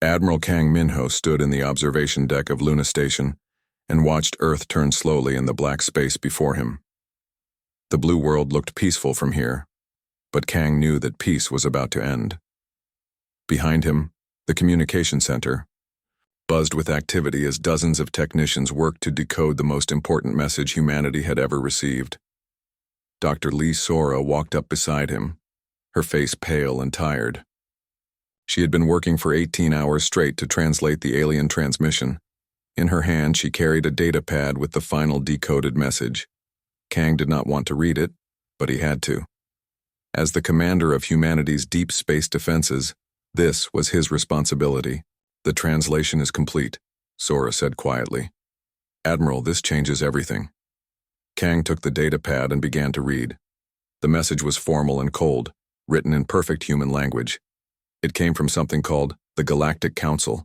Admiral Kang Minho stood in the observation deck of Luna Station and watched Earth turn slowly in the black space before him. The blue world looked peaceful from here, but Kang knew that peace was about to end. Behind him, the communication center buzzed with activity as dozens of technicians worked to decode the most important message humanity had ever received. Dr. Lee Sora walked up beside him, her face pale and tired. She had been working for 18 hours straight to translate the alien transmission. In her hand, she carried a data pad with the final decoded message. Kang did not want to read it, but he had to. As the commander of humanity's deep space defenses, this was his responsibility. "The translation is complete," Sora said quietly. "Admiral, this changes everything." Kang took the data pad and began to read. The message was formal and cold, written in perfect human language. It came from something called the Galactic Council,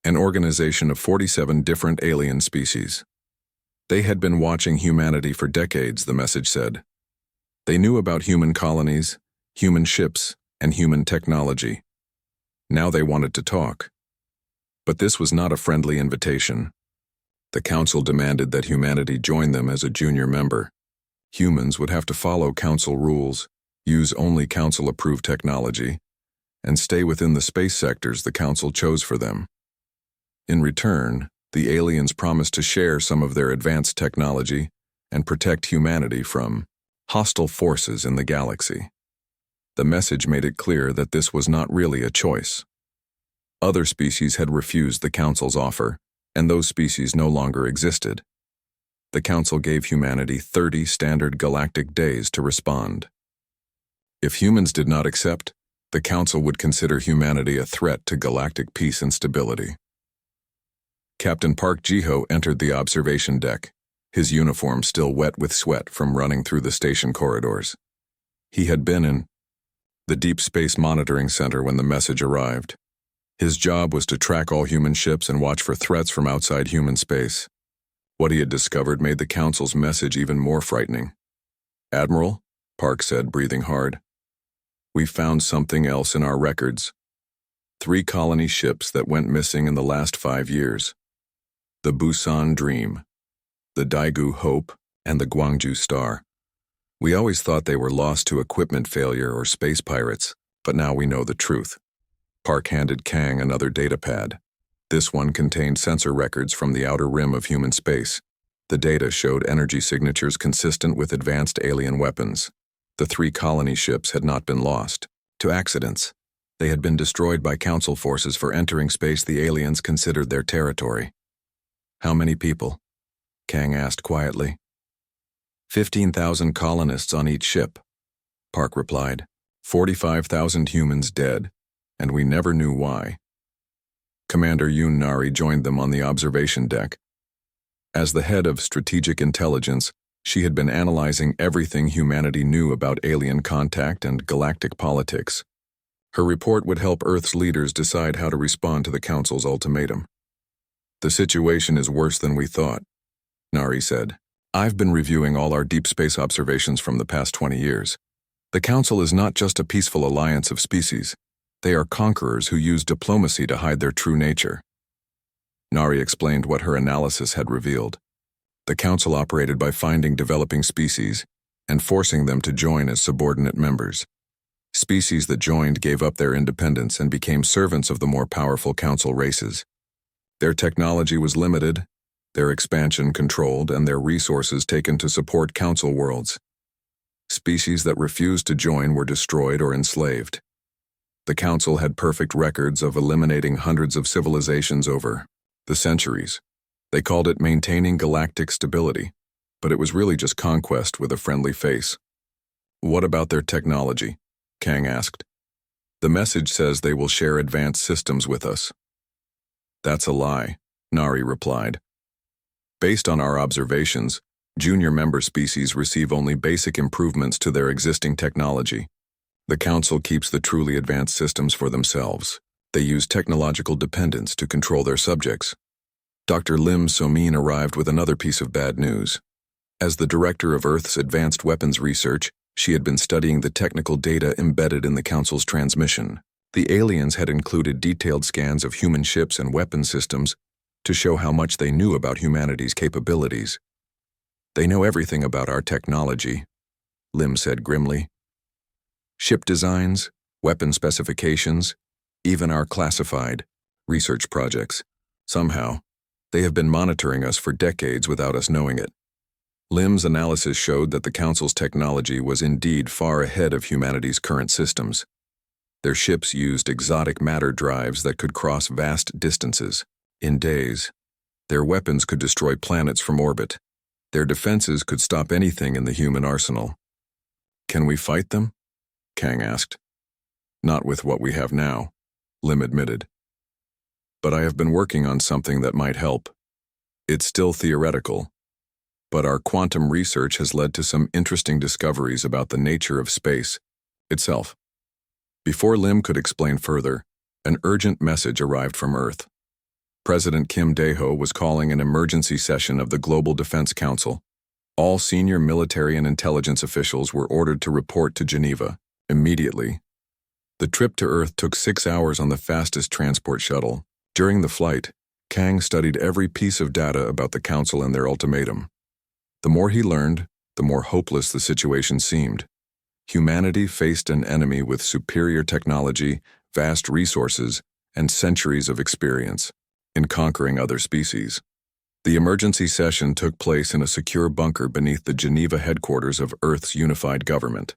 an organization of 47 different alien species. They had been watching humanity for decades, the message said. They knew about human colonies, human ships, and human technology. Now they wanted to talk. But this was not a friendly invitation. The Council demanded that humanity join them as a junior member. Humans would have to follow Council rules, use only Council-approved technology, and stay within the space sectors the Council chose for them. In return, the aliens promised to share some of their advanced technology and protect humanity from hostile forces in the galaxy. The message made it clear that this was not really a choice. Other species had refused the Council's offer, and those species no longer existed. The Council gave humanity 30 standard galactic days to respond. If humans did not accept, the Council would consider humanity a threat to galactic peace and stability. Captain Park Ji-ho entered the observation deck, his uniform still wet with sweat from running through the station corridors. He had been in the Deep Space Monitoring Center when the message arrived. His job was to track all human ships and watch for threats from outside human space. What he had discovered made the Council's message even more frightening. "Admiral," Park said, breathing hard, "we found something else in our records. 3 colony ships that went missing in the last 5 years. The Busan Dream, the Daegu Hope, and the Gwangju Star. We always thought they were lost to equipment failure or space pirates, but now we know the truth." Park handed Kang another data pad. This one contained sensor records from the outer rim of human space. The data showed energy signatures consistent with advanced alien weapons. The 3 colony ships had not been lost to accidents. They had been destroyed by Council forces for entering space the aliens considered their territory. "How many people?" Kang asked quietly. 15,000 colonists on each ship," Park replied. 45,000 humans dead, and we never knew why. Commander Yoon Nari joined them on the observation deck. As the head of strategic intelligence, she had been analyzing everything humanity knew about alien contact and galactic politics. Her report would help Earth's leaders decide how to respond to the Council's ultimatum. "The situation is worse than we thought," Nari said. "I've been reviewing all our deep space observations from the past 20 years. The Council is not just a peaceful alliance of species. They are conquerors who use diplomacy to hide their true nature." Nari explained what her analysis had revealed. The Council operated by finding developing species and forcing them to join as subordinate members. Species that joined gave up their independence and became servants of the more powerful Council races. Their technology was limited, their expansion controlled, and their resources taken to support Council worlds. Species that refused to join were destroyed or enslaved. The Council had perfect records of eliminating hundreds of civilizations over the centuries. They called it maintaining galactic stability, but it was really just conquest with a friendly face. "What about their technology?" Kang asked. "The message says they will share advanced systems with us." "That's a lie," Nari replied. "Based on our observations, junior member species receive only basic improvements to their existing technology. The Council keeps the truly advanced systems for themselves. They use technological dependence to control their subjects." Dr. Lim So-min arrived with another piece of bad news. As the director of Earth's advanced weapons research, she had been studying the technical data embedded in the Council's transmission. The aliens had included detailed scans of human ships and weapon systems to show how much they knew about humanity's capabilities. "They know everything about our technology," Lim said grimly. "Ship designs, weapon specifications, even our classified research projects. Somehow, they have been monitoring us for decades without us knowing it." Lim's analysis showed that the Council's technology was indeed far ahead of humanity's current systems. Their ships used exotic matter drives that could cross vast distances in days. Their weapons could destroy planets from orbit. Their defenses could stop anything in the human arsenal. "Can we fight them?" Kang asked. "Not with what we have now," Lim admitted. "But I have been working on something that might help. It's still theoretical, but our quantum research has led to some interesting discoveries about the nature of space itself." Before Lim could explain further, an urgent message arrived from Earth. President Kim Dae-ho was calling an emergency session of the Global Defense Council. All senior military and intelligence officials were ordered to report to Geneva immediately. The trip to Earth took 6 hours on the fastest transport shuttle. During the flight, Kang studied every piece of data about the Council and their ultimatum. The more he learned, the more hopeless the situation seemed. Humanity faced an enemy with superior technology, vast resources, and centuries of experience in conquering other species. The emergency session took place in a secure bunker beneath the Geneva headquarters of Earth's unified government.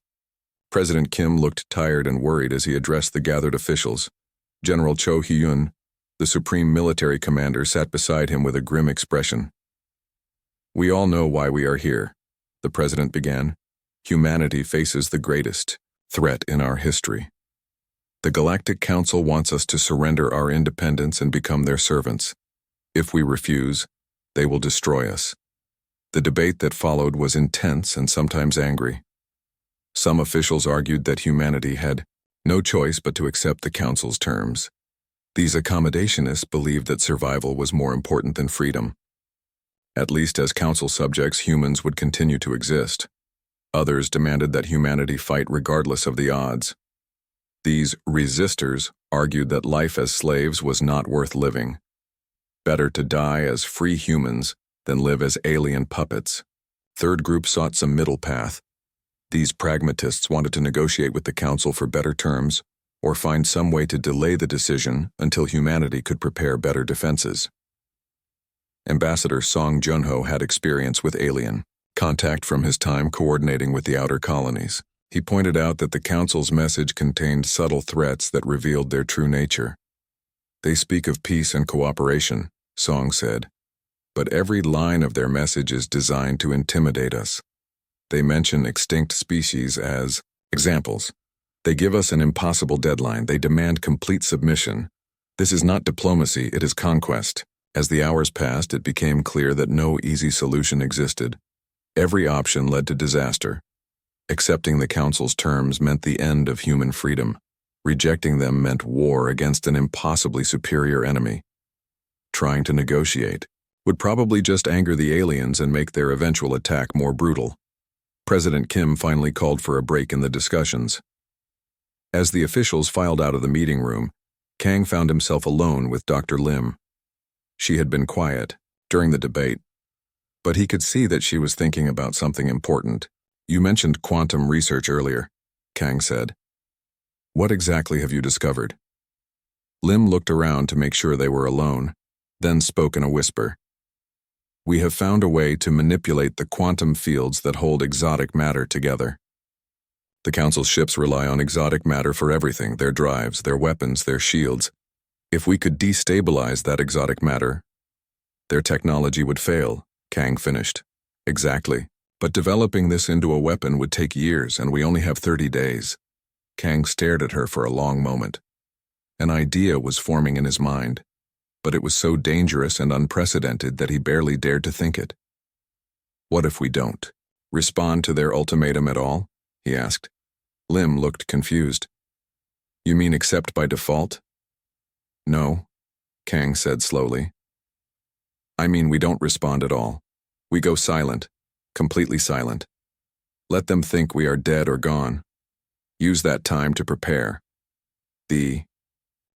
President Kim looked tired and worried as he addressed the gathered officials. General Cho Hyun, the supreme military commander, sat beside him with a grim expression. "We all know why we are here," the president began. "Humanity faces the greatest threat in our history. The Galactic Council wants us to surrender our independence and become their servants. If we refuse, they will destroy us." The debate that followed was intense and sometimes angry. Some officials argued that humanity had no choice but to accept the Council's terms. These accommodationists believed that survival was more important than freedom. At least as Council subjects, humans would continue to exist. Others demanded that humanity fight regardless of the odds. These resistors argued that life as slaves was not worth living. Better to die as free humans than live as alien puppets. Third group sought some middle path. These pragmatists wanted to negotiate with the Council for better terms or find some way to delay the decision until humanity could prepare better defenses. Ambassador Song Junho had experience with alien contact from his time coordinating with the outer colonies. He pointed out that the Council's message contained subtle threats that revealed their true nature. "They speak of peace and cooperation," Song said, "but every line of their message is designed to intimidate us. They mention extinct species as examples. They give us an impossible deadline. They demand complete submission. This is not diplomacy, it is conquest." As the hours passed, it became clear that no easy solution existed. Every option led to disaster. Accepting the Council's terms meant the end of human freedom. Rejecting them meant war against an impossibly superior enemy. Trying to negotiate would probably just anger the aliens and make their eventual attack more brutal. President Kim finally called for a break in the discussions. As the officials filed out of the meeting room, Kang found himself alone with Dr. Lim. She had been quiet during the debate, but he could see that she was thinking about something important. "You mentioned quantum research earlier," Kang said. "What exactly have you discovered?" Lim looked around to make sure they were alone, then spoke in a whisper. "We have found a way to manipulate the quantum fields that hold exotic matter together. The Council's ships rely on exotic matter for everything, their drives, their weapons, their shields. If we could destabilize that exotic matter, their technology would fail," Kang finished. "Exactly. But developing this into a weapon would take years, and we only have 30 days. Kang stared at her for a long moment. An idea was forming in his mind, but it was so dangerous and unprecedented that he barely dared to think it. "What if we don't respond to their ultimatum at all?" he asked. Lim looked confused. "You mean accept by default?" "No," Kang said slowly. "I mean we don't respond at all. We go silent, completely silent. Let them think we are dead or gone. Use that time to prepare. The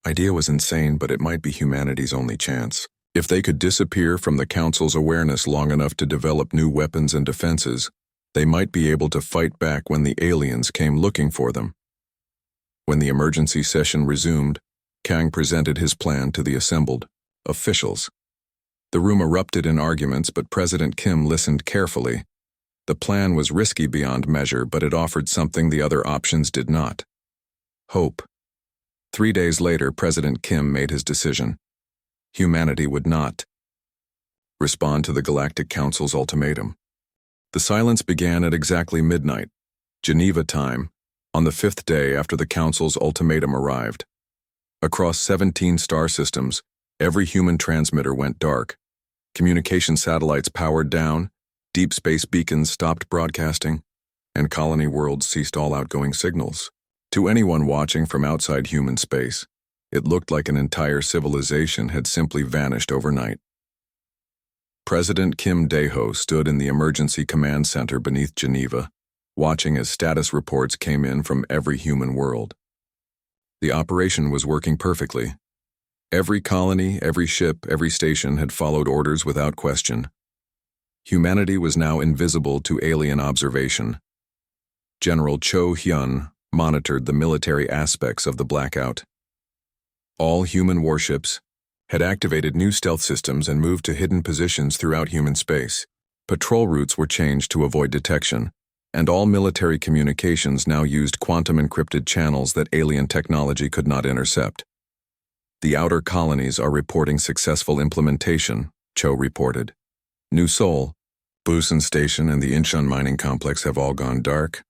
idea was insane, but it might be humanity's only chance. If they could disappear from the Council's awareness long enough to develop new weapons and defenses, they might be able to fight back when the aliens came looking for them. When the emergency session resumed, Kang presented his plan to the assembled officials. The room erupted in arguments, but President Kim listened carefully. The plan was risky beyond measure, but it offered something the other options did not: hope. 3 days later, President Kim made his decision. Humanity would not respond to the Galactic Council's ultimatum. The silence began at exactly midnight, Geneva time, on the 5th day after the Council's ultimatum arrived. Across 17 star systems, every human transmitter went dark. Communication satellites powered down, deep space beacons stopped broadcasting, and colony worlds ceased all outgoing signals. To anyone watching from outside human space, it looked like an entire civilization had simply vanished overnight. President Kim Dae-ho stood in the emergency command center beneath Geneva, watching as status reports came in from every human world. The operation was working perfectly. Every colony, every ship, every station had followed orders without question. Humanity was now invisible to alien observation. General Cho Hyun monitored the military aspects of the blackout. All human warships had activated new stealth systems and moved to hidden positions throughout human space. Patrol routes were changed to avoid detection, and all military communications now used quantum-encrypted channels that alien technology could not intercept. The outer colonies are reporting successful implementation, Cho reported. New Seoul, Busan Station, and the Incheon mining complex have all gone dark.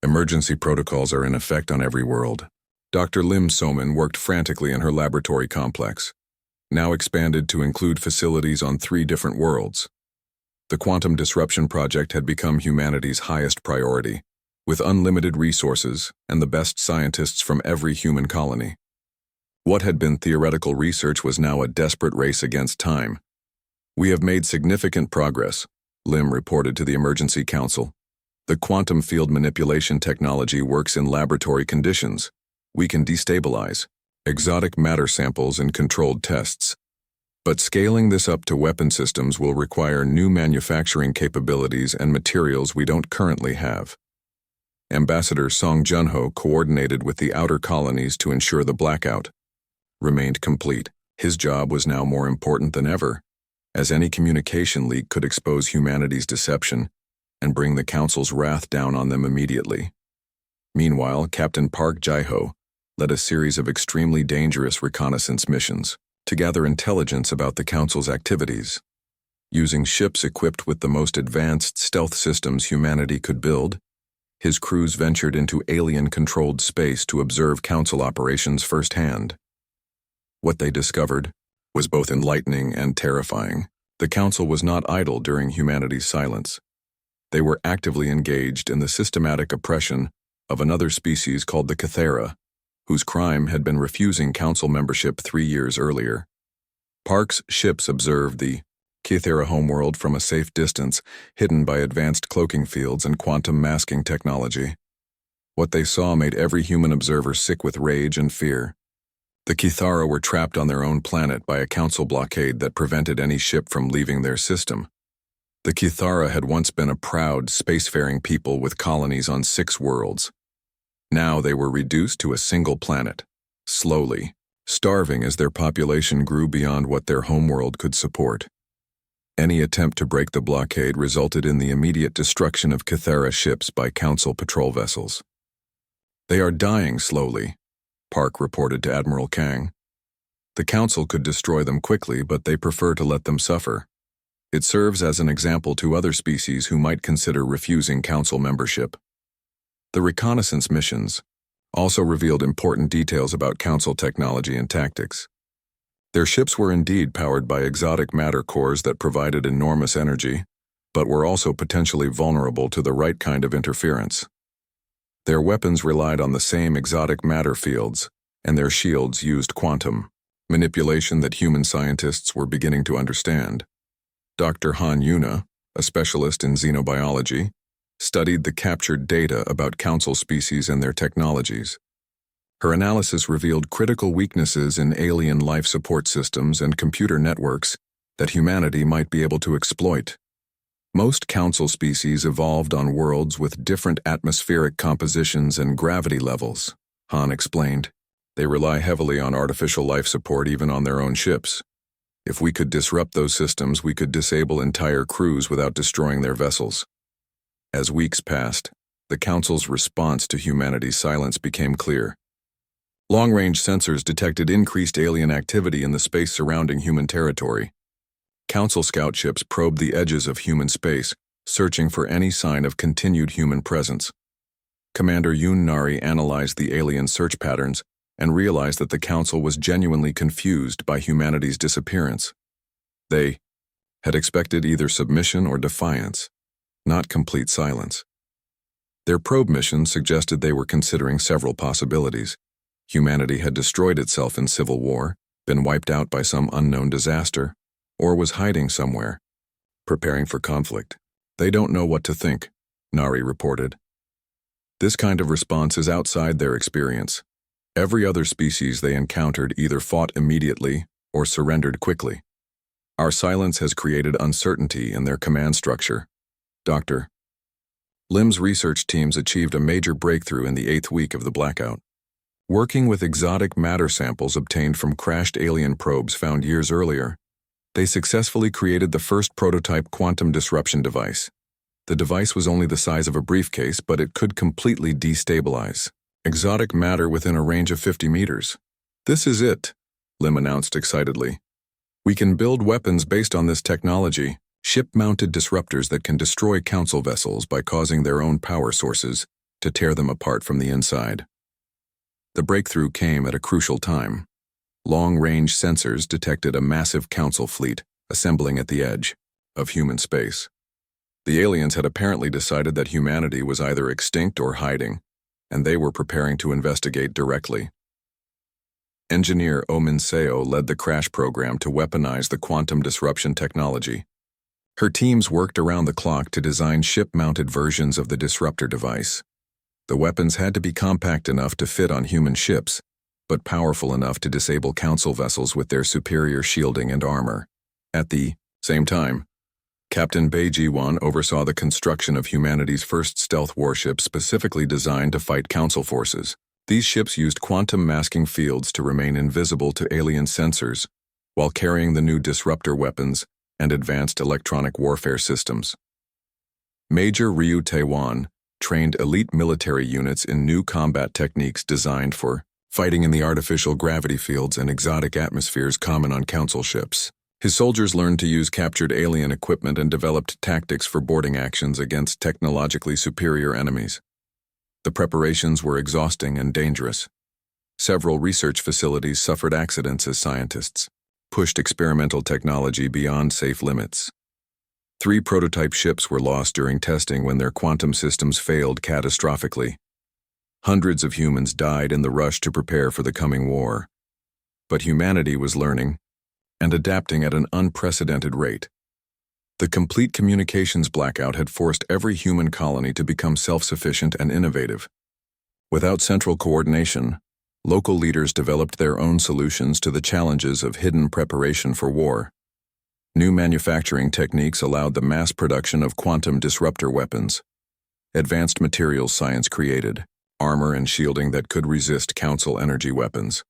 Emergency protocols are in effect on every world. Dr. Lim So-min worked frantically in her laboratory complex, now expanded to include facilities on 3 different worlds. The Quantum Disruption Project had become humanity's highest priority, with unlimited resources and the best scientists from every human colony. What had been theoretical research was now a desperate race against time. We have made significant progress, Lim reported to the Emergency Council. The quantum field manipulation technology works in laboratory conditions. We can destabilize exotic matter samples in controlled tests. But scaling this up to weapon systems will require new manufacturing capabilities and materials we don't currently have. Ambassador Song Junho coordinated with the outer colonies to ensure the blackout remained complete. His job was now more important than ever, as any communication leak could expose humanity's deception and bring the Council's wrath down on them immediately. Meanwhile, Captain Park Jae-ho led a series of extremely dangerous reconnaissance missions to gather intelligence about the Council's activities. Using ships equipped with the most advanced stealth systems humanity could build, his crews ventured into alien-controlled space to observe Council operations firsthand. What they discovered was both enlightening and terrifying. The Council was not idle during humanity's silence. They were actively engaged in the systematic oppression of another species called the Kythera, whose crime had been refusing Council membership 3 years earlier. Park's ships observed the Kythera homeworld from a safe distance, hidden by advanced cloaking fields and quantum masking technology. What they saw made every human observer sick with rage and fear. The Kythera were trapped on their own planet by a Council blockade that prevented any ship from leaving their system. The Kythera had once been a proud, spacefaring people with colonies on 6 worlds. Now they were reduced to a single planet, slowly, starving as their population grew beyond what their homeworld could support. Any attempt to break the blockade resulted in the immediate destruction of Kythera ships by Council patrol vessels. "They are dying slowly," Park reported to Admiral Kang. "The Council could destroy them quickly, but they prefer to let them suffer. It serves as an example to other species who might consider refusing Council membership." The reconnaissance missions also revealed important details about Council technology and tactics. Their ships were indeed powered by exotic matter cores that provided enormous energy, but were also potentially vulnerable to the right kind of interference. Their weapons relied on the same exotic matter fields, and their shields used quantum manipulation that human scientists were beginning to understand. Dr. Han Yuna, a specialist in xenobiology, studied the captured data about Council species and their technologies. Her analysis revealed critical weaknesses in alien life support systems and computer networks that humanity might be able to exploit. Most council species evolved on worlds with different atmospheric compositions and gravity levels, Han explained. They rely heavily on artificial life support even on their own ships. If we could disrupt those systems, we could disable entire crews without destroying their vessels. As weeks passed, the Council's response to humanity's silence became clear. Long-range sensors detected increased alien activity in the space surrounding human territory. Council scout ships probed the edges of human space, searching for any sign of continued human presence. Commander Yoon Nari analyzed the alien search patterns and realized that the Council was genuinely confused by humanity's disappearance. They had expected either submission or defiance, not complete silence. Their probe mission suggested they were considering several possibilities. Humanity had destroyed itself in civil war, been wiped out by some unknown disaster, or was hiding somewhere, preparing for conflict. They don't know what to think, Nari reported. This kind of response is outside their experience. Every other species they encountered either fought immediately or surrendered quickly. Our silence has created uncertainty in their command structure. Dr. Lim's research teams achieved a major breakthrough in the 8th week of the blackout. Working with exotic matter samples obtained from crashed alien probes found years earlier, they successfully created the first prototype quantum disruption device. The device was only the size of a briefcase, but it could completely destabilize exotic matter within a range of 50 meters. This is it, Lim announced excitedly. We can build weapons based on this technology, ship-mounted disruptors that can destroy Council vessels by causing their own power sources to tear them apart from the inside. The breakthrough came at a crucial time. Long-range sensors detected a massive Council fleet assembling at the edge of human space. The aliens had apparently decided that humanity was either extinct or hiding, and they were preparing to investigate directly. Engineer Omin Seo led the crash program to weaponize the quantum disruption technology. Her teams worked around the clock to design ship-mounted versions of the disruptor device. The weapons had to be compact enough to fit on human ships, but powerful enough to disable Council vessels with their superior shielding and armor. At the same time, Captain Bai Ji-wan oversaw the construction of humanity's first stealth warship specifically designed to fight Council forces. These ships used quantum masking fields to remain invisible to alien sensors, while carrying the new disruptor weapons and advanced electronic warfare systems. Major Ryu Tae-wan trained elite military units in new combat techniques designed for fighting in the artificial gravity fields and exotic atmospheres common on Council ships. His soldiers learned to use captured alien equipment and developed tactics for boarding actions against technologically superior enemies. The preparations were exhausting and dangerous. Several research facilities suffered accidents as scientists pushed experimental technology beyond safe limits. 3 prototype ships were lost during testing when their quantum systems failed catastrophically. Hundreds of humans died in the rush to prepare for the coming war. But humanity was learning and adapting at an unprecedented rate. The complete communications blackout had forced every human colony to become self-sufficient and innovative. Without central coordination, local leaders developed their own solutions to the challenges of hidden preparation for war. New manufacturing techniques allowed the mass production of quantum disruptor weapons. Advanced materials science created armor and shielding that could resist Council energy weapons.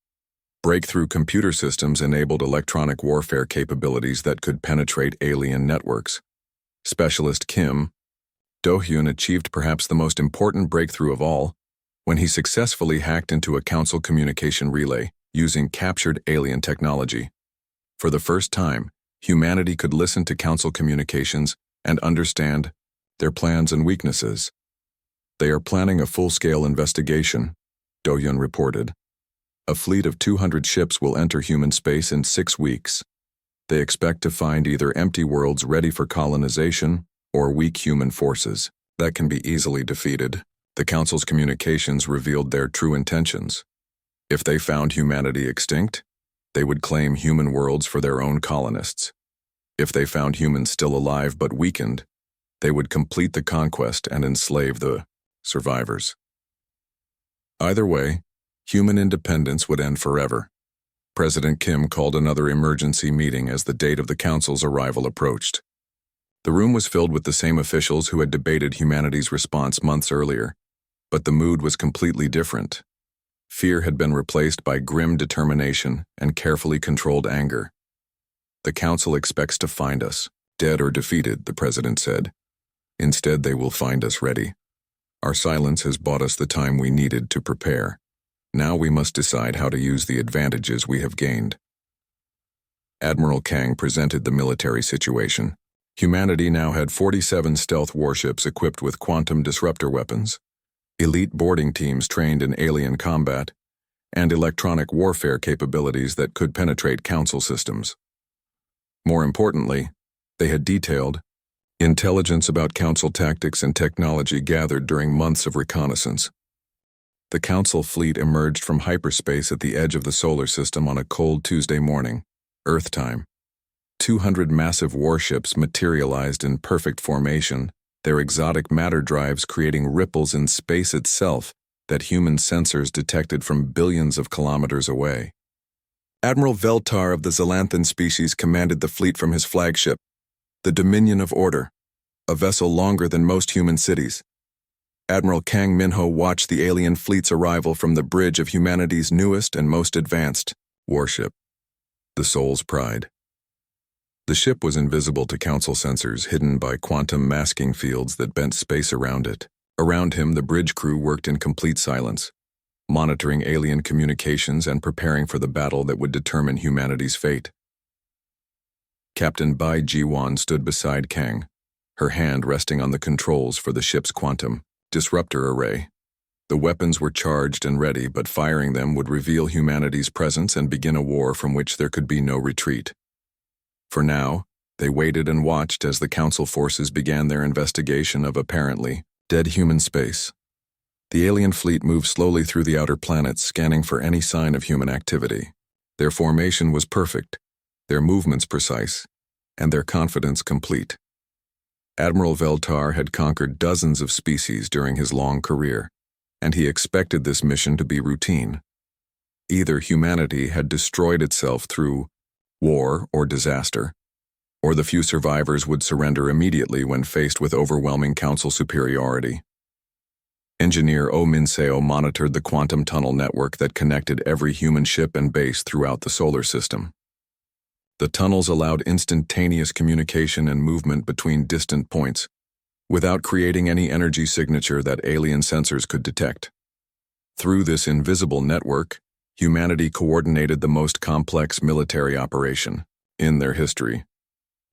Breakthrough computer systems enabled electronic warfare capabilities that could penetrate alien networks. Specialist Kim Do-hyun achieved perhaps the most important breakthrough of all when he successfully hacked into a Council communication relay using captured alien technology. For the first time, humanity could listen to Council communications and understand their plans and weaknesses. They are planning a full-scale investigation, Do-hyun reported. A fleet of 200 ships will enter human space in 6 weeks. They expect to find either empty worlds ready for colonization or weak human forces that can be easily defeated. The Council's communications revealed their true intentions. If they found humanity extinct, they would claim human worlds for their own colonists. If they found humans still alive but weakened, they would complete the conquest and enslave the survivors. Either way, Human independence would end forever. President Kim called another emergency meeting as the date of the council's arrival approached. The room was filled with the same officials who had debated humanity's response months earlier, but the mood was completely different. Fear had been replaced by grim determination and carefully controlled anger. The council expects to find us, dead or defeated, the president said. Instead, they will find us ready. Our silence has bought us the time we needed to prepare. Now we must decide how to use the advantages we have gained. Admiral Kang presented the military situation. Humanity now had 47 stealth warships equipped with quantum disruptor weapons, elite boarding teams trained in alien combat, and electronic warfare capabilities that could penetrate council systems. More importantly, they had detailed intelligence about council tactics and technology gathered during months of reconnaissance. The council fleet emerged from hyperspace at the edge of the solar system on a cold Tuesday morning, Earth time. 200 massive warships materialized in perfect formation, their exotic matter drives creating ripples in space itself that human sensors detected from billions of kilometers away. Admiral Veltar of the Xylanthan species commanded the fleet from his flagship, the Dominion of Order, a vessel longer than most human cities. Admiral Kang Minho watched the alien fleet's arrival from the bridge of humanity's newest and most advanced warship, the Soul's Pride. The ship was invisible to council sensors hidden by quantum masking fields that bent space around it. Around him, the bridge crew worked in complete silence, monitoring alien communications and preparing for the battle that would determine humanity's fate. Captain Bai Jiwan stood beside Kang, her hand resting on the controls for the ship's quantum disruptor array. The weapons were charged and ready, but firing them would reveal humanity's presence and begin a war from which there could be no retreat. For now, they waited and watched as the council forces began their investigation of apparently dead human space. The alien fleet moved slowly through the outer planets, scanning for any sign of human activity. Their formation was perfect, their movements precise, and their confidence complete. Admiral Veltar had conquered dozens of species during his long career, and he expected this mission to be routine. Either humanity had destroyed itself through war or disaster, or the few survivors would surrender immediately when faced with overwhelming council superiority. Engineer Oh Min-seo monitored the quantum tunnel network that connected every human ship and base throughout the solar system. The tunnels allowed instantaneous communication and movement between distant points, without creating any energy signature that alien sensors could detect. Through this invisible network, humanity coordinated the most complex military operation in their history.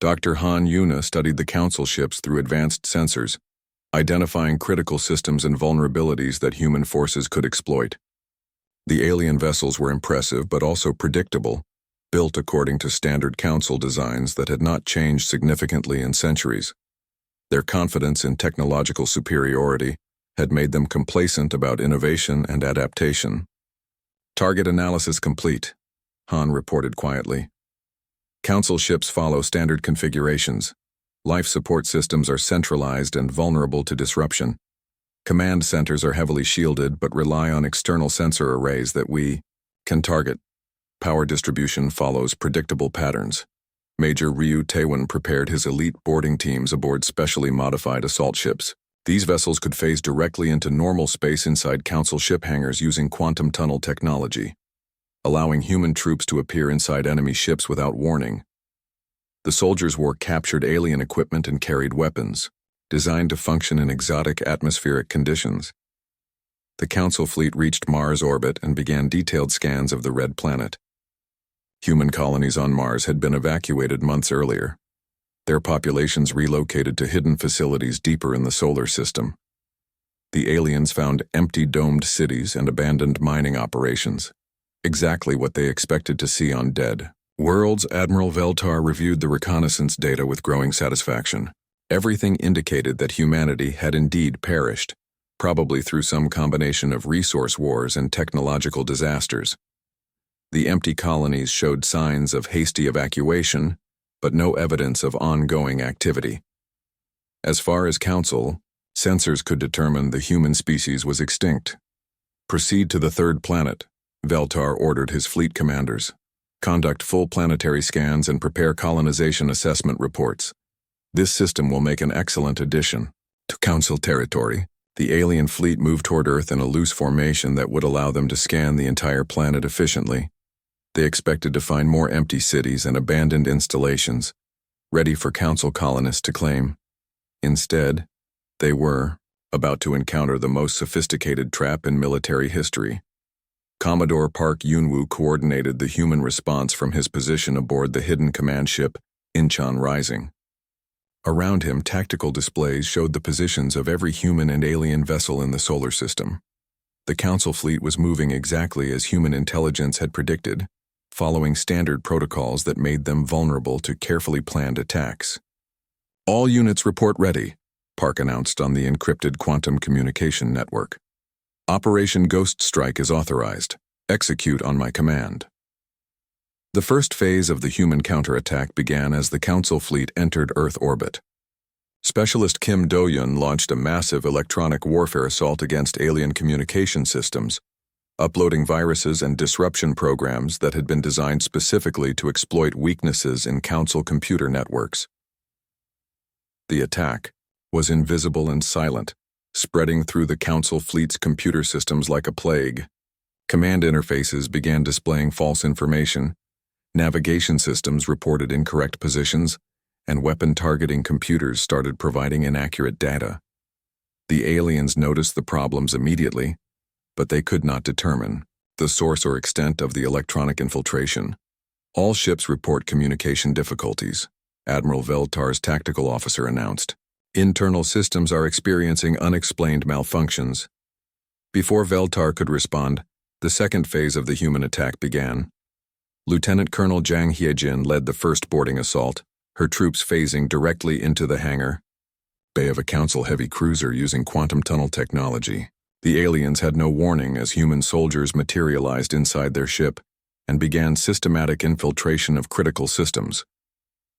Dr. Han Yuna studied the council ships through advanced sensors, identifying critical systems and vulnerabilities that human forces could exploit. The alien vessels were impressive but also predictable, built according to standard council designs that had not changed significantly in centuries. Their confidence in technological superiority had made them complacent about innovation and adaptation. Target analysis complete, Han reported quietly. Council ships follow standard configurations. Life support systems are centralized and vulnerable to disruption. Command centers are heavily shielded but rely on external sensor arrays that we can target. Power distribution follows predictable patterns. Major Ryu Taewon prepared his elite boarding teams aboard specially modified assault ships. These vessels could phase directly into normal space inside council ship hangars using quantum tunnel technology, allowing human troops to appear inside enemy ships without warning. The soldiers wore captured alien equipment and carried weapons, designed to function in exotic atmospheric conditions. The council fleet reached Mars orbit and began detailed scans of the red planet. Human colonies on Mars had been evacuated months earlier, their populations relocated to hidden facilities deeper in the solar system. The aliens found empty domed cities and abandoned mining operations, exactly what they expected to see on dead worlds. Admiral Veltar reviewed the reconnaissance data with growing satisfaction. Everything indicated that humanity had indeed perished, probably through some combination of resource wars and technological disasters. The empty colonies showed signs of hasty evacuation, but no evidence of ongoing activity. As far as Council, sensors could determine the human species was extinct. Proceed to the third planet, Veltar ordered his fleet commanders. Conduct full planetary scans and prepare colonization assessment reports. This system will make an excellent addition to Council territory. The alien fleet moved toward Earth in a loose formation that would allow them to scan the entire planet efficiently. They expected to find more empty cities and abandoned installations, ready for Council colonists to claim. Instead, they were about to encounter the most sophisticated trap in military history. Commodore Park Yunwoo coordinated the human response from his position aboard the hidden command ship, Incheon Rising. Around him, tactical displays showed the positions of every human and alien vessel in the solar system. The Council fleet was moving exactly as human intelligence had predicted, following standard protocols that made them vulnerable to carefully planned attacks. "All units report ready," Park announced on the encrypted quantum communication network. "Operation Ghost Strike is authorized. Execute on my command." The first phase of the human counterattack began as the Council fleet entered Earth orbit. Specialist Kim Do-yeon launched a massive electronic warfare assault against alien communication systems, uploading viruses and disruption programs that had been designed specifically to exploit weaknesses in Council computer networks. The attack was invisible and silent, spreading through the Council fleet's computer systems like a plague. Command interfaces began displaying false information, navigation systems reported incorrect positions, and weapon targeting computers started providing inaccurate data. The aliens noticed the problems immediately, but they could not determine the source or extent of the electronic infiltration. "All ships report communication difficulties," Admiral Veltar's tactical officer announced. "Internal systems are experiencing unexplained malfunctions." Before Veltar could respond, the second phase of the human attack began. Lieutenant Colonel Jang Hyejin led the first boarding assault, her troops phasing directly into the hangar bay of a Council heavy cruiser using quantum tunnel technology. The aliens had no warning as human soldiers materialized inside their ship and began systematic infiltration of critical systems.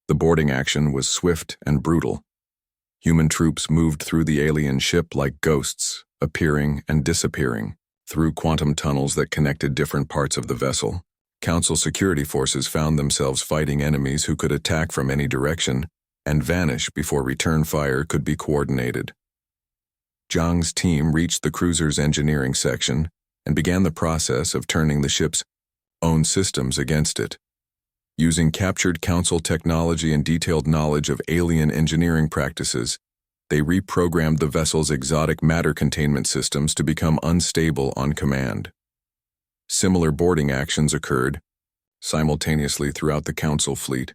The boarding action was swift and brutal. Human troops moved through the alien ship like ghosts, appearing and disappearing through quantum tunnels that connected different parts of the vessel. Council security forces found themselves fighting enemies who could attack from any direction and vanish before return fire could be coordinated. Zhang's team reached the cruiser's engineering section and began the process of turning the ship's own systems against it. Using captured Council technology and detailed knowledge of alien engineering practices, they reprogrammed the vessel's exotic matter containment systems to become unstable on command. Similar boarding actions occurred simultaneously throughout the Council fleet.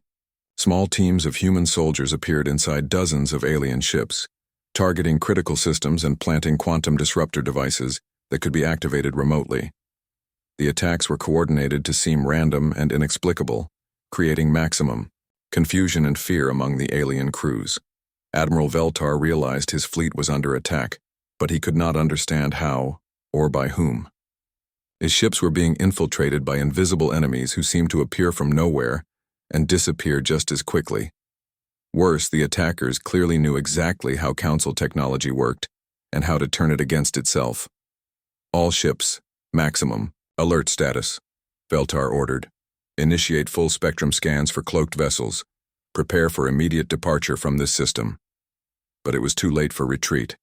Small teams of human soldiers appeared inside dozens of alien ships, targeting critical systems and planting quantum disruptor devices that could be activated remotely. The attacks were coordinated to seem random and inexplicable, creating maximum confusion and fear among the alien crews. Admiral Veltar realized his fleet was under attack, but he could not understand how or by whom. His ships were being infiltrated by invisible enemies who seemed to appear from nowhere and disappear just as quickly. Worse, the attackers clearly knew exactly how Council technology worked and how to turn it against itself. "All ships, maximum, alert status," Veltar ordered. "Initiate full spectrum scans for cloaked vessels. Prepare for immediate departure from this system." But it was too late for retreat.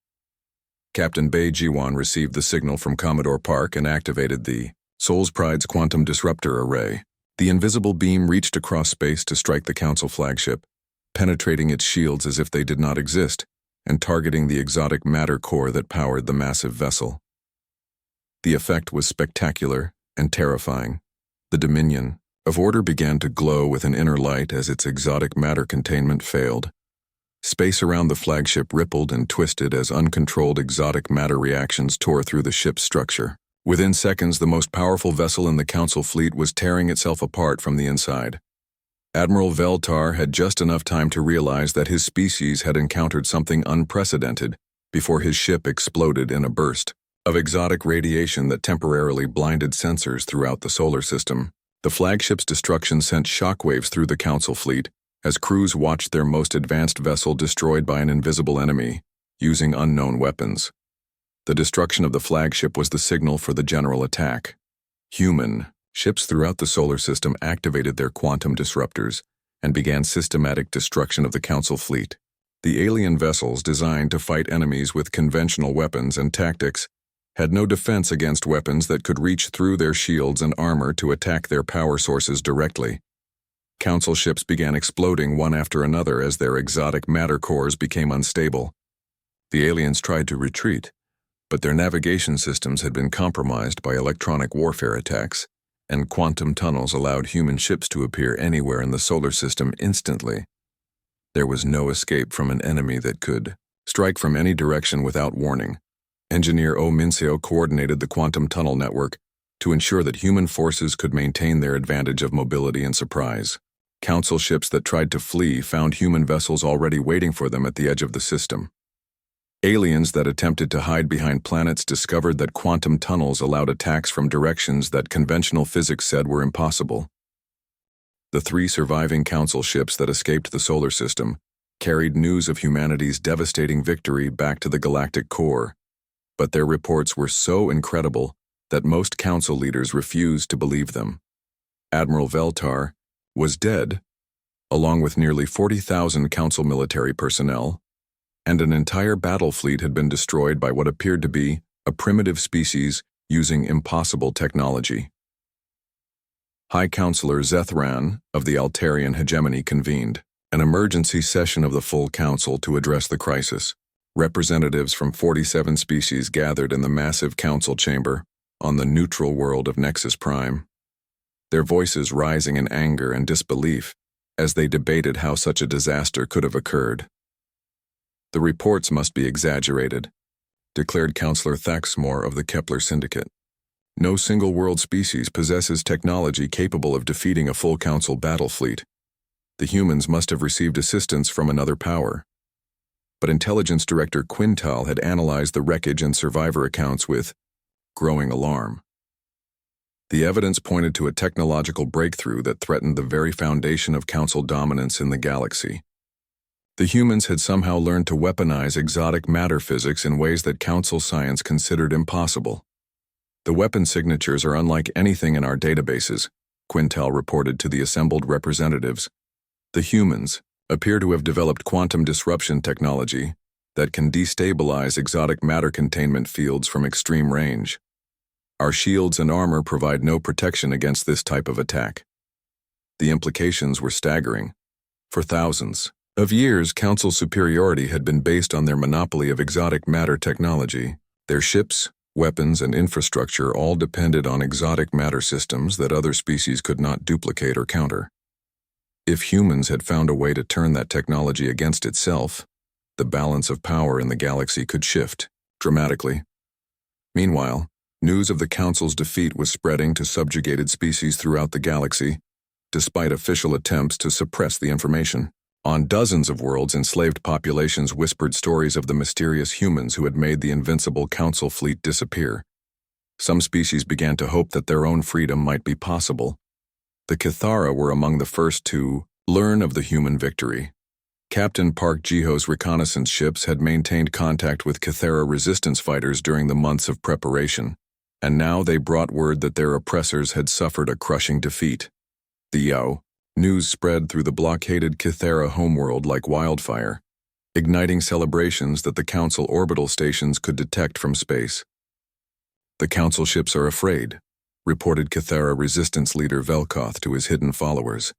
Captain Bei Jiwan received the signal from Commodore Park and activated the Soul's Pride's quantum disruptor array. The invisible beam reached across space to strike the Council flagship, penetrating its shields as if they did not exist, and targeting the exotic matter core that powered the massive vessel. The effect was spectacular and terrifying. The Dominion of Order began to glow with an inner light as its exotic matter containment failed. Space around the flagship rippled and twisted as uncontrolled exotic matter reactions tore through the ship's structure. Within seconds, the most powerful vessel in the Council fleet was tearing itself apart from the inside. Admiral Veltar had just enough time to realize that his species had encountered something unprecedented before his ship exploded in a burst of exotic radiation that temporarily blinded sensors throughout the solar system. The flagship's destruction sent shockwaves through the Council fleet as crews watched their most advanced vessel destroyed by an invisible enemy using unknown weapons. The destruction of the flagship was the signal for the general attack. Human ships throughout the solar system activated their quantum disruptors and began systematic destruction of the Council fleet. The alien vessels designed to fight enemies with conventional weapons and tactics had no defense against weapons that could reach through their shields and armor to attack their power sources directly. Council ships began exploding one after another as their exotic matter cores became unstable. The aliens tried to retreat, but their navigation systems had been compromised by electronic warfare attacks, and quantum tunnels allowed human ships to appear anywhere in the solar system instantly. There was no escape from an enemy that could strike from any direction without warning. Engineer O. Mincio coordinated the quantum tunnel network to ensure that human forces could maintain their advantage of mobility and surprise. Council ships that tried to flee found human vessels already waiting for them at the edge of the system. Aliens that attempted to hide behind planets discovered that quantum tunnels allowed attacks from directions that conventional physics said were impossible. The 3 surviving Council ships that escaped the solar system carried news of humanity's devastating victory back to the galactic core, but their reports were so incredible that most Council leaders refused to believe them. Admiral Veltar was dead, along with nearly 40,000 Council military personnel, and an entire battle fleet had been destroyed by what appeared to be a primitive species using impossible technology. High Counselor Zethran of the Altarian hegemony convened an emergency session of the full council to address the crisis. Representatives from 47 species gathered in the massive council chamber on the neutral world of Nexus Prime, their voices rising in anger and disbelief as they debated how such a disaster could have occurred. The reports must be exaggerated, declared Counselor Thaxmore of the Kepler Syndicate. No single world species possesses technology capable of defeating a full council battle fleet. The humans must have received assistance from another power. But Intelligence Director Quintal had analyzed the wreckage and survivor accounts with growing alarm. The evidence pointed to a technological breakthrough that threatened the very foundation of council dominance in the galaxy. The humans had somehow learned to weaponize exotic matter physics in ways that council science considered impossible. The weapon signatures are unlike anything in our databases, Quintal reported to the assembled representatives. The humans appear to have developed quantum disruption technology that can destabilize exotic matter containment fields from extreme range. Our shields and armor provide no protection against this type of attack. The implications were staggering. For thousands of years, Council superiority had been based on their monopoly of exotic matter technology. Their ships, weapons, and infrastructure all depended on exotic matter systems that other species could not duplicate or counter. If humans had found a way to turn that technology against itself, the balance of power in the galaxy could shift dramatically. Meanwhile, news of the Council's defeat was spreading to subjugated species throughout the galaxy, despite official attempts to suppress the information. On dozens of worlds, enslaved populations whispered stories of the mysterious humans who had made the invincible Council fleet disappear. Some species began to hope that their own freedom might be possible. The Cathara were among the first to learn of the human victory. Captain Park Jiho's reconnaissance ships had maintained contact with Cathara resistance fighters during the months of preparation, and now they brought word that their oppressors had suffered a crushing defeat. The Yao news spread through the blockaded Cathara homeworld like wildfire, igniting celebrations that the Council orbital stations could detect from space. The Council ships are afraid, reported Cathara resistance leader Velkoth to his hidden followers.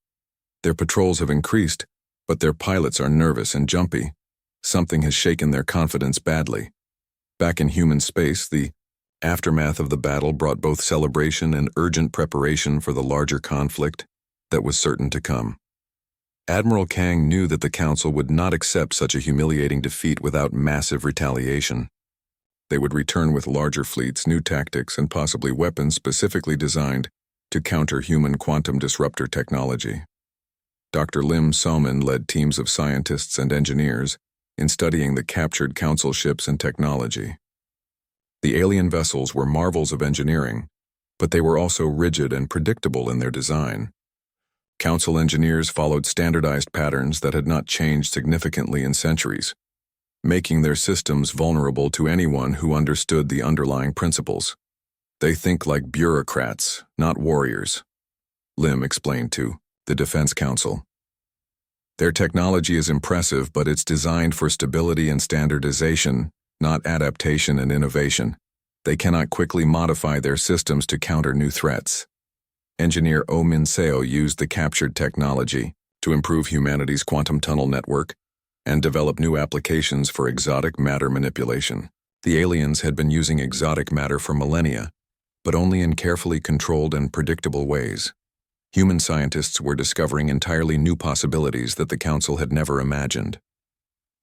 Their patrols have increased, but their pilots are nervous and jumpy. Something has shaken their confidence badly. Back in human space, the aftermath of the battle brought both celebration and urgent preparation for the larger conflict that was certain to come. Admiral Kang knew that the Council would not accept such a humiliating defeat without massive retaliation. They would return with larger fleets, new tactics, and possibly weapons specifically designed to counter human quantum disruptor technology. Dr. Lim Soman led teams of scientists and engineers in studying the captured Council ships and technology. The alien vessels were marvels of engineering, but they were also rigid and predictable in their design. Council engineers followed standardized patterns that had not changed significantly in centuries. making their systems vulnerable to anyone who understood the underlying principles. They think like bureaucrats, not warriors, Lim explained to the Defense Council. Their technology is impressive, but it's designed for stability and standardization, not adaptation and innovation. They cannot quickly modify their systems to counter new threats. Engineer Oh Min Seo used the captured technology to improve humanity's quantum tunnel network and develop new applications for exotic matter manipulation. The aliens had been using exotic matter for millennia, but only in carefully controlled and predictable ways. Human scientists were discovering entirely new possibilities that the Council had never imagined.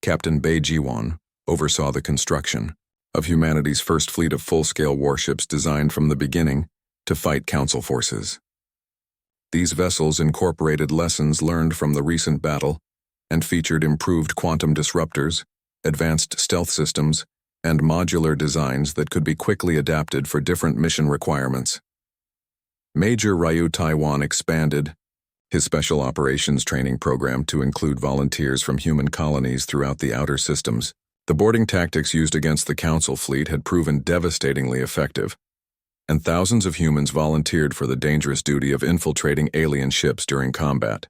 Captain Bei Jiwon oversaw the construction of humanity's first fleet of full-scale warships designed from the beginning to fight Council forces. These vessels incorporated lessons learned from the recent battle and featured improved quantum disruptors, advanced stealth systems, and modular designs that could be quickly adapted for different mission requirements. Major Ryu Taiwan expanded his special operations training program to include volunteers from human colonies throughout the outer systems. The boarding tactics used against the Council fleet had proven devastatingly effective, and thousands of humans volunteered for the dangerous duty of infiltrating alien ships during combat.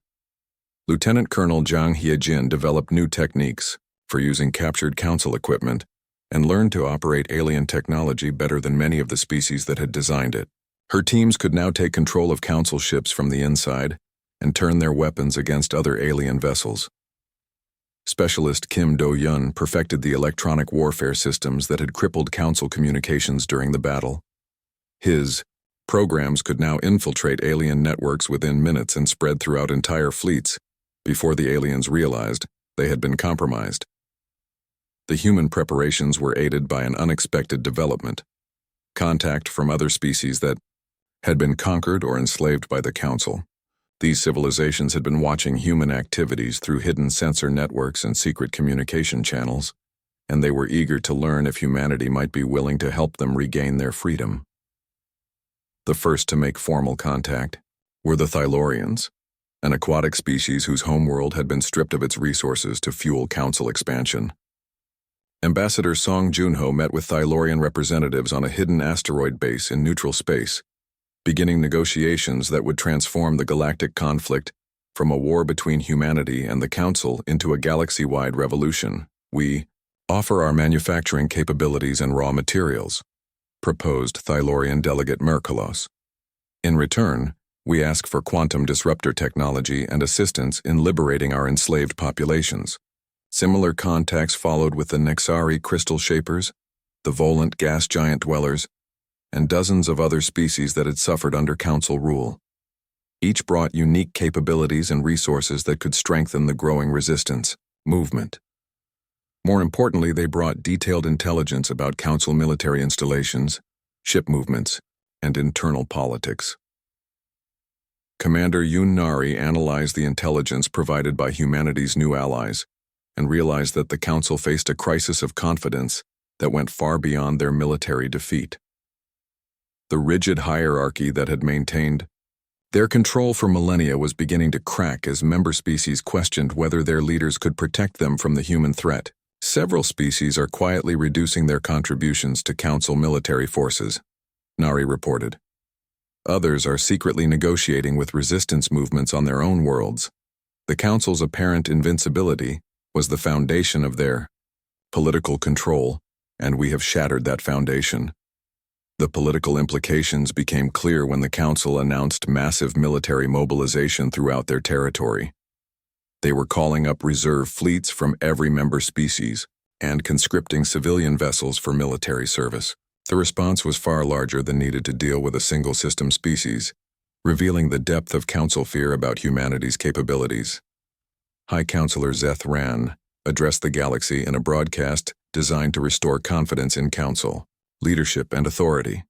Lieutenant Colonel Zhang Hiejin developed new techniques for using captured Council equipment and learned to operate alien technology better than many of the species that had designed it. Her teams could now take control of Council ships from the inside and turn their weapons against other alien vessels. Specialist Kim Do-yun perfected the electronic warfare systems that had crippled Council communications during the battle. His programs could now infiltrate alien networks within minutes and spread throughout entire fleets before the aliens realized they had been compromised. The human preparations were aided by an unexpected development: contact from other species that had been conquered or enslaved by the Council. These civilizations had been watching human activities through hidden sensor networks and secret communication channels, and they were eager to learn if humanity might be willing to help them regain their freedom. The first to make formal contact were the Thylorians, an aquatic species whose homeworld had been stripped of its resources to fuel Council expansion. Ambassador Song Junho met with Thylorian representatives on a hidden asteroid base in neutral space, beginning negotiations that would transform the galactic conflict from a war between humanity and the Council into a galaxy-wide revolution. "We offer our manufacturing capabilities and raw materials," proposed Thylorian delegate Merkulos. "In return, we ask for quantum disruptor technology and assistance in liberating our enslaved populations." Similar contacts followed with the Nexari crystal shapers, the Volant gas giant dwellers, and dozens of other species that had suffered under Council rule. Each brought unique capabilities and resources that could strengthen the growing resistance movement. More importantly, they brought detailed intelligence about Council military installations, ship movements, and internal politics. Commander Yoon Nari analyzed the intelligence provided by humanity's new allies and realized that the Council faced a crisis of confidence that went far beyond their military defeat. The rigid hierarchy that had maintained their control for millennia was beginning to crack as member species questioned whether their leaders could protect them from the human threat. "Several species are quietly reducing their contributions to Council military forces," Nari reported. "Others are secretly negotiating with resistance movements on their own worlds. The Council's apparent invincibility was the foundation of their political control, and we have shattered that foundation." The political implications became clear when the Council announced massive military mobilization throughout their territory. They were calling up reserve fleets from every member species and conscripting civilian vessels for military service. The response was far larger than needed to deal with a single system species, revealing the depth of Council fear about humanity's capabilities. High Counselor Zeth Ran addressed the galaxy in a broadcast designed to restore confidence in Council leadership and authority.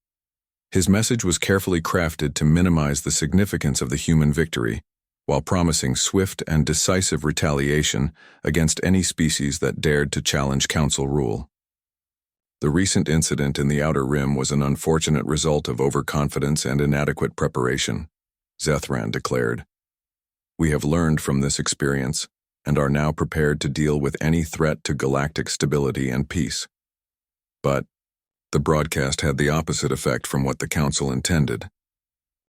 His message was carefully crafted to minimize the significance of the human victory, while promising swift and decisive retaliation against any species that dared to challenge Council rule. The recent incident in the Outer Rim was an unfortunate result of overconfidence and inadequate preparation, Zethran declared. "We have learned from this experience and are now prepared to deal with any threat to galactic stability and peace. But the broadcast had the opposite effect from what the Council intended.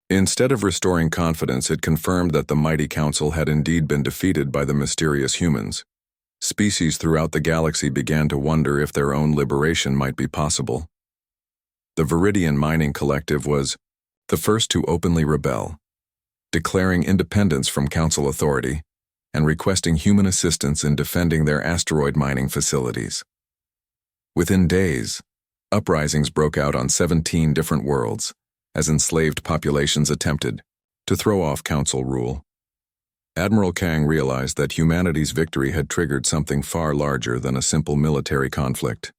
Instead of restoring confidence, it confirmed that the mighty Council had indeed been defeated by the mysterious humans. Species throughout the galaxy began to wonder if their own liberation might be possible. The Viridian Mining Collective was the first to openly rebel, declaring independence from Council authority and requesting human assistance in defending their asteroid mining facilities. Within days, uprisings broke out on 17 different worlds as enslaved populations attempted to throw off Council rule. Admiral Kang realized that humanity's victory had triggered something far larger than a simple military conflict.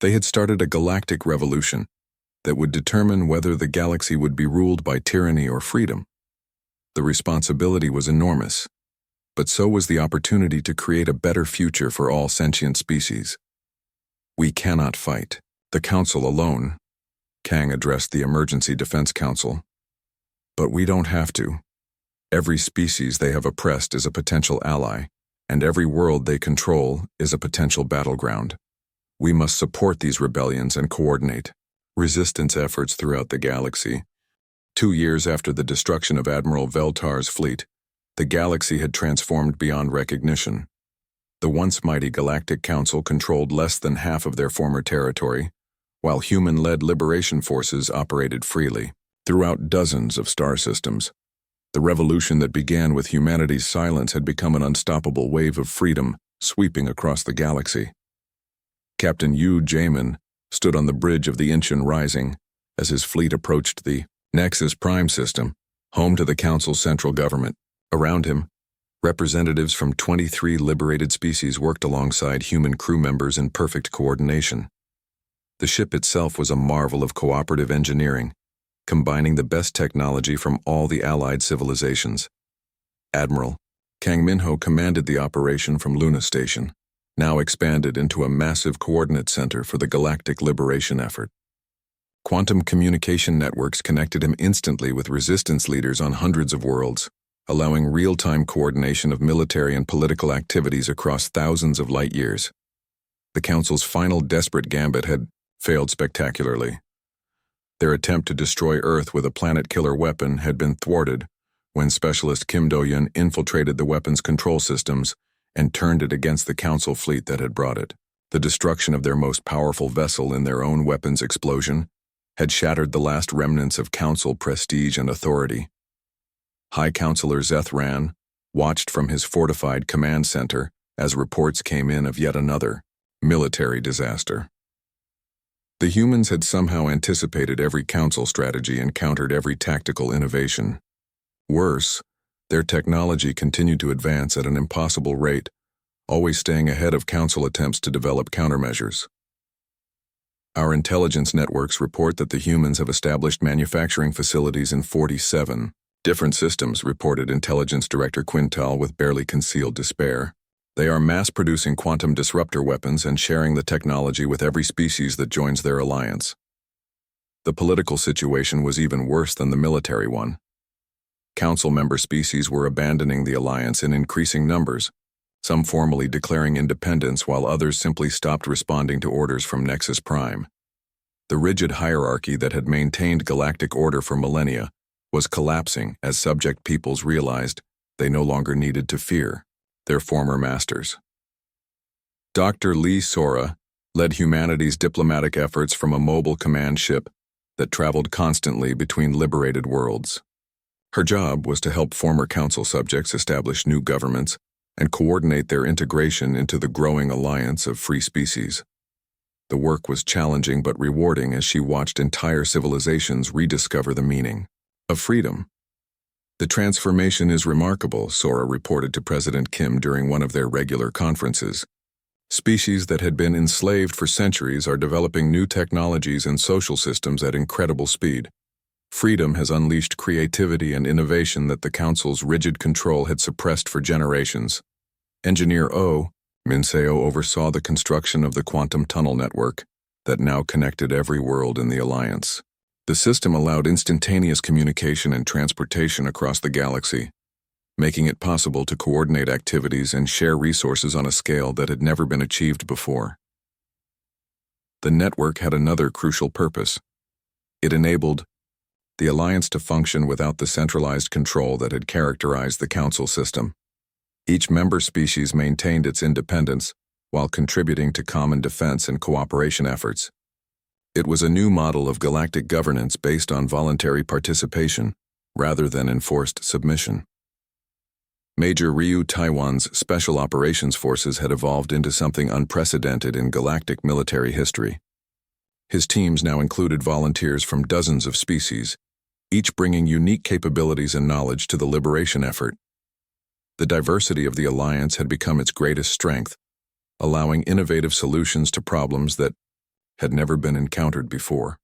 They had started a galactic revolution that would determine whether the galaxy would be ruled by tyranny or freedom. The responsibility was enormous, but so was the opportunity to create a better future for all sentient species. We cannot fight the Council alone, Kang addressed the Emergency Defense Council. But we don't have to. Every species they have oppressed is a potential ally, and every world they control is a potential battleground. We must support these rebellions and coordinate resistance efforts throughout the galaxy. 2 years after the destruction of Admiral Veltar's fleet, the galaxy had transformed beyond recognition. The once mighty Galactic Council controlled less than half of their former territory, while human-led liberation forces operated freely throughout dozens of star systems. The revolution that began with humanity's silence had become an unstoppable wave of freedom sweeping across the galaxy. Captain Yu Jamin stood on the bridge of the Incheon Rising as his fleet approached the Nexus Prime system, home to the Council's central government. Around him, representatives from 23 liberated species worked alongside human crew members in perfect coordination. The ship itself was a marvel of cooperative engineering, combining the best technology from all the allied civilizations. Admiral Kang Minho commanded the operation from Luna Station, now expanded into a massive coordinate center for the galactic liberation effort. Quantum communication networks connected him instantly with resistance leaders on hundreds of worlds, allowing real-time coordination of military and political activities across thousands of light years. The Council's final desperate gambit had failed spectacularly. Their attempt to destroy Earth with a planet-killer weapon had been thwarted when Specialist Kim Do-yeon infiltrated the weapon's control systems and turned it against the Council fleet that had brought it. The destruction of their most powerful vessel in their own weapons explosion had shattered the last remnants of Council prestige and authority. High Counselor Zeth Ran watched from his fortified command center as reports came in of yet another military disaster. The humans had somehow anticipated every Council strategy and countered every tactical innovation. Worse, their technology continued to advance at an impossible rate, always staying ahead of Council attempts to develop countermeasures. Our intelligence networks report that the humans have established manufacturing facilities in 47 different systems, reported Intelligence Director Quintal with barely concealed despair. They are mass-producing quantum disruptor weapons and sharing the technology with every species that joins their alliance. The political situation was even worse than the military one. Council member species were abandoning the alliance in increasing numbers, some formally declaring independence while others simply stopped responding to orders from Nexus Prime. The rigid hierarchy that had maintained galactic order for millennia was collapsing as subject peoples realized they no longer needed to fear their former masters. Dr. Lee Sora led humanity's diplomatic efforts from a mobile command ship that traveled constantly between liberated worlds. Her job was to help former Council subjects establish new governments and coordinate their integration into the growing alliance of free species. The work was challenging but rewarding as she watched entire civilizations rediscover the meaning of freedom. The transformation is remarkable, Sora reported to President Kim during one of their regular conferences. Species that had been enslaved for centuries are developing new technologies and social systems at incredible speed. Freedom has unleashed creativity and innovation that the Council's rigid control had suppressed for generations. Engineer O. Minseo oversaw the construction of the quantum tunnel network that now connected every world in the Alliance. The system allowed instantaneous communication and transportation across the galaxy, making it possible to coordinate activities and share resources on a scale that had never been achieved before. The network had another crucial purpose. It enabled the Alliance to function without the centralized control that had characterized the Council system. Each member species maintained its independence while contributing to common defense and cooperation efforts. It was a new model of galactic governance based on voluntary participation rather than enforced submission. Major Ryu Taiwan's Special Operations Forces had evolved into something unprecedented in galactic military history. His teams now included volunteers from dozens of species, each bringing unique capabilities and knowledge to the liberation effort. The diversity of the Alliance had become its greatest strength, allowing innovative solutions to problems that had never been encountered before.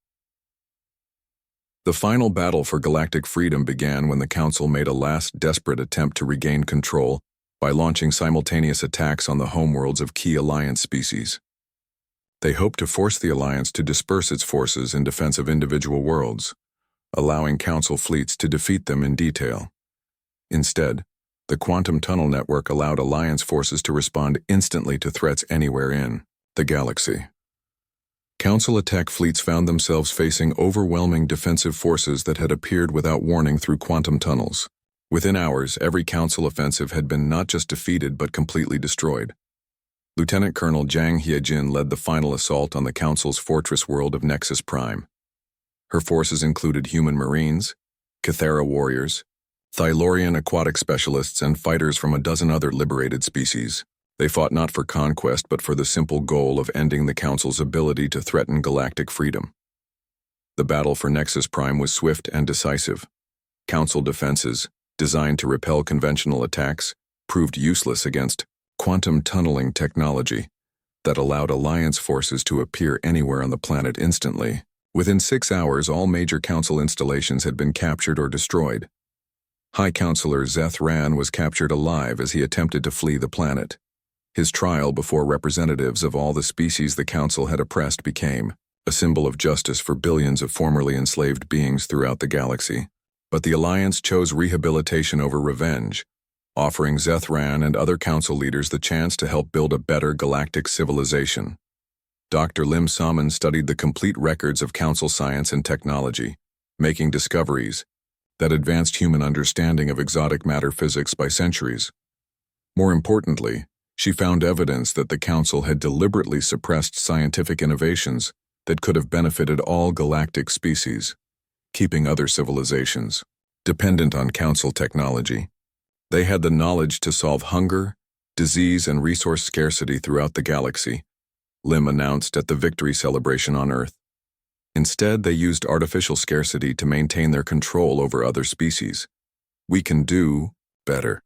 The final battle for galactic freedom began when the Council made a last desperate attempt to regain control by launching simultaneous attacks on the homeworlds of key Alliance species. They hoped to force the Alliance to disperse its forces in defense of individual worlds, allowing Council fleets to defeat them in detail. Instead, the Quantum Tunnel Network allowed Alliance forces to respond instantly to threats anywhere in the galaxy. Council attack fleets found themselves facing overwhelming defensive forces that had appeared without warning through quantum tunnels. Within hours, every Council offensive had been not just defeated but completely destroyed. Lieutenant Colonel Zhang Hiejin led the final assault on the Council's fortress world of Nexus Prime. Her forces included human marines, Cathera warriors, Thylorian aquatic specialists, and fighters from a dozen other liberated species. They fought not for conquest but for the simple goal of ending the Council's ability to threaten galactic freedom. The battle for Nexus Prime was swift and decisive. Council defenses, designed to repel conventional attacks, proved useless against quantum tunneling technology that allowed Alliance forces to appear anywhere on the planet instantly. Within 6 hours, all major Council installations had been captured or destroyed. High Counselor Zeth Ran was captured alive as he attempted to flee the planet. His trial before representatives of all the species the Council had oppressed became a symbol of justice for billions of formerly enslaved beings throughout the galaxy. But the Alliance chose rehabilitation over revenge, offering Zeth Ran and other Council leaders the chance to help build a better galactic civilization. Dr. Lim Salmon studied the complete records of Council science and technology, making discoveries that advanced human understanding of exotic matter physics by centuries. More importantly, she found evidence that the Council had deliberately suppressed scientific innovations that could have benefited all galactic species, keeping other civilizations dependent on Council technology. They had the knowledge to solve hunger, disease, and resource scarcity throughout the galaxy, Lim announced at the victory celebration on Earth. Instead, they used artificial scarcity to maintain their control over other species. We can do better.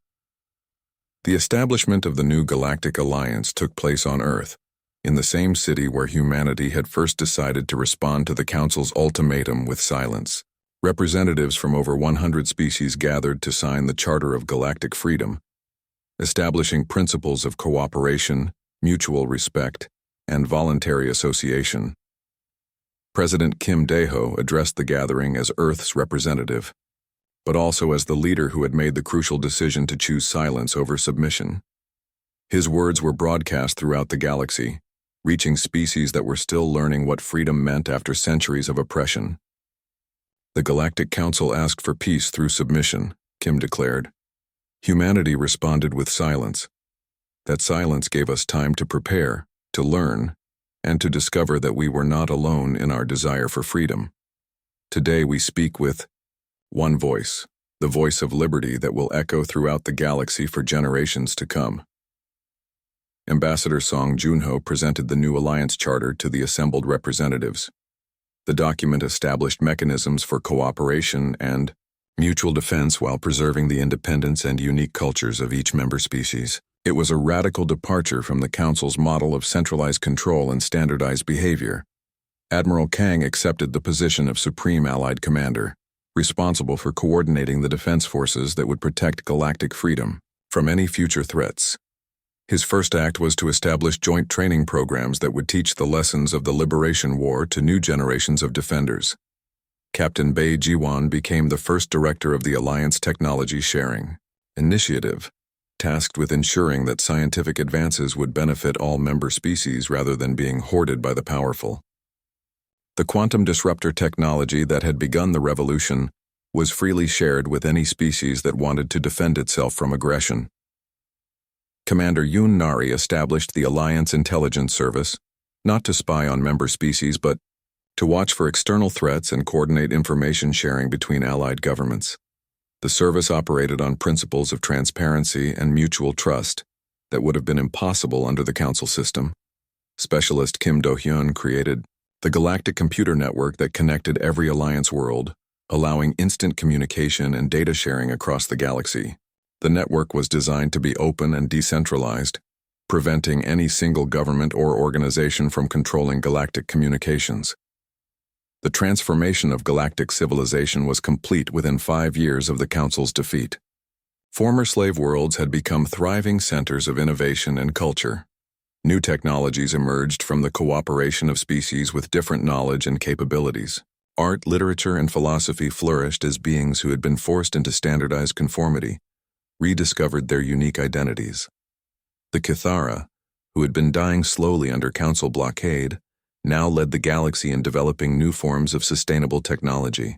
The establishment of the new Galactic Alliance took place on Earth, in the same city where humanity had first decided to respond to the Council's ultimatum with silence. Representatives from over 100 species gathered to sign the Charter of Galactic Freedom, establishing principles of cooperation, mutual respect, and voluntary association. President Kim Dae-ho addressed the gathering as Earth's representative, but also as the leader who had made the crucial decision to choose silence over submission. His words were broadcast throughout the galaxy, reaching species that were still learning what freedom meant after centuries of oppression. The Galactic Council asked for peace through submission, Kim declared. Humanity responded with silence. That silence gave us time to prepare, to learn, and to discover that we were not alone in our desire for freedom. Today we speak with one voice, the voice of liberty that will echo throughout the galaxy for generations to come. Ambassador Song Junho presented the new Alliance Charter to the assembled representatives. The document established mechanisms for cooperation and mutual defense while preserving the independence and unique cultures of each member species. It was a radical departure from the Council's model of centralized control and standardized behavior. Admiral Kang accepted the position of Supreme Allied Commander, responsible for coordinating the defense forces that would protect galactic freedom from any future threats. His first act was to establish joint training programs that would teach the lessons of the Liberation War to new generations of defenders. Captain Bei Jiwan became the first director of the Alliance Technology Sharing initiative, tasked with ensuring that scientific advances would benefit all member species rather than being hoarded by the powerful. The quantum disruptor technology that had begun the revolution was freely shared with any species that wanted to defend itself from aggression. Commander Yoon Nari established the Alliance Intelligence Service, not to spy on member species but to watch for external threats and coordinate information sharing between allied governments. The service operated on principles of transparency and mutual trust that would have been impossible under the Council system. Specialist Kim Do-hyun created the Galactic Computer Network that connected every Alliance world, allowing instant communication and data sharing across the galaxy. The network was designed to be open and decentralized, preventing any single government or organization from controlling galactic communications. The transformation of galactic civilization was complete within 5 years of the Council's defeat. Former slave worlds had become thriving centers of innovation and culture. New technologies emerged from the cooperation of species with different knowledge and capabilities. Art, literature, and philosophy flourished as beings who had been forced into standardized conformity rediscovered their unique identities. The Kithara, who had been dying slowly under Council blockade, now led the galaxy in developing new forms of sustainable technology.